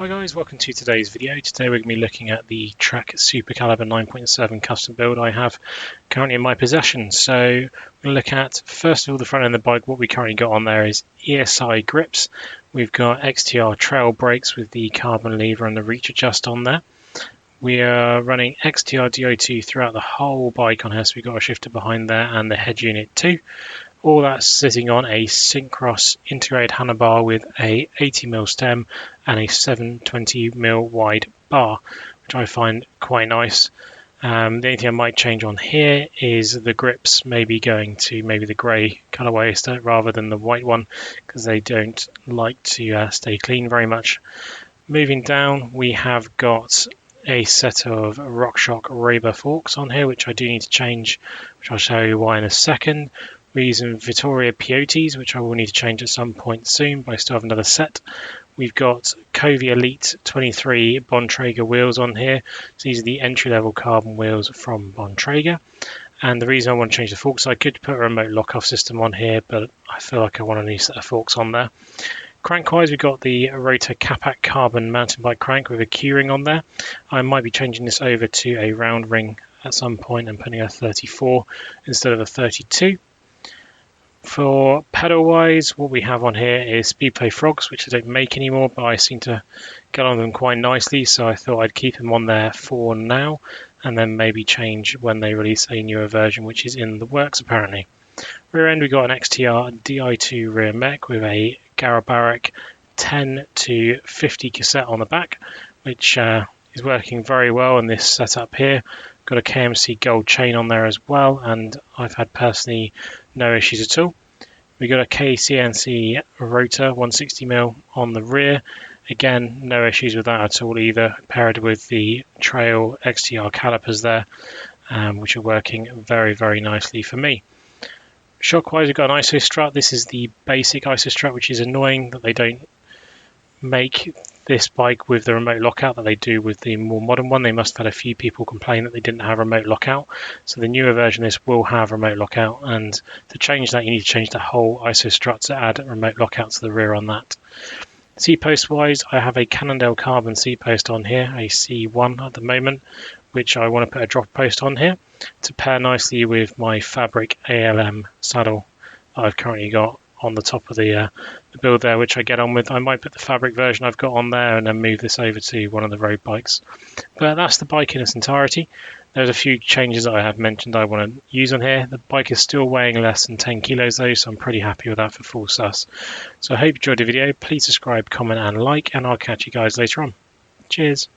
Hi guys, welcome to today's video. Today we're going to be looking at the Trek SuperCaliber 9.7 custom build I have currently in my possession. So we're going to look at, first of all, the front end of the bike. What we currently got on there is ESI grips. We've got XTR trail brakes with the carbon lever and the reach adjust on there. We are running XTR Di2 throughout the whole bike on here, so we've got a shifter behind there and the head unit too. All that's sitting on a Syncross integrated handlebar with a 80mm stem and a 720mm wide bar, which I find quite nice. The only thing I might change on here is the grips, maybe going to the grey colourway rather than the white one, because they don't like to stay clean very much. Moving down, we have got a set of RockShox Raber forks on here, which I do need to change, which I'll show you why in a second. We're using Vittoria Peyotes, which I will need to change at some point soon, but I still have another set. We've got Covey Elite 23 Bontrager wheels on here. So these are the entry-level carbon wheels from Bontrager. And the reason I want to change the forks, I could put a remote lock-off system on here, but I feel like I want a new set of forks on there. Crank-wise, we've got the Rotor Capac carbon mountain bike crank with a Q-ring on there. I might be changing this over to a round ring at some point and putting a 34 instead of a 32. For pedal wise, what we have on here is Speedplay Frogs, which I don't make anymore, but I seem to get on them quite nicely, so I thought I'd keep them on there for now and then maybe change when they release a newer version, which is in the works apparently. Rear end, we got an XTR Di2 rear mech with a Garabarek 10 to 50 cassette on the back, which is working very well in this setup here. Got a KMC gold chain on there as well, and I've had personally no issues at all. We got a KCNC rotor 160mm on the rear. Again, no issues with that at all either, paired with the Trail XTR calipers there, which are working very, very nicely for me. Shock-wise, we've got an ISO strut. This is the basic ISO strut, which is annoying that they don't make this bike with the remote lockout that they do with the more modern one. They must have had a few people complain that they didn't have remote lockout. So the newer version of this will have remote lockout, and to change that you need to change the whole ISO strut to add remote lockout to the rear on that. Seat post wise, I have a Cannondale carbon seat post on here, a C1 at the moment, which I want to put a drop post on here to pair nicely with my fabric ALM saddle that I've currently got on the top of the build there, which I get on with. I might put the fabric version I've got on there and then move this over to one of the road bikes. But that's the bike in its entirety. There's a few changes that I have mentioned I want to use on here. The bike is still weighing less than 10 kilos though, so I'm pretty happy with that for full sus. So I hope you enjoyed the video. Please subscribe, comment and like, and I'll catch you guys later on. Cheers.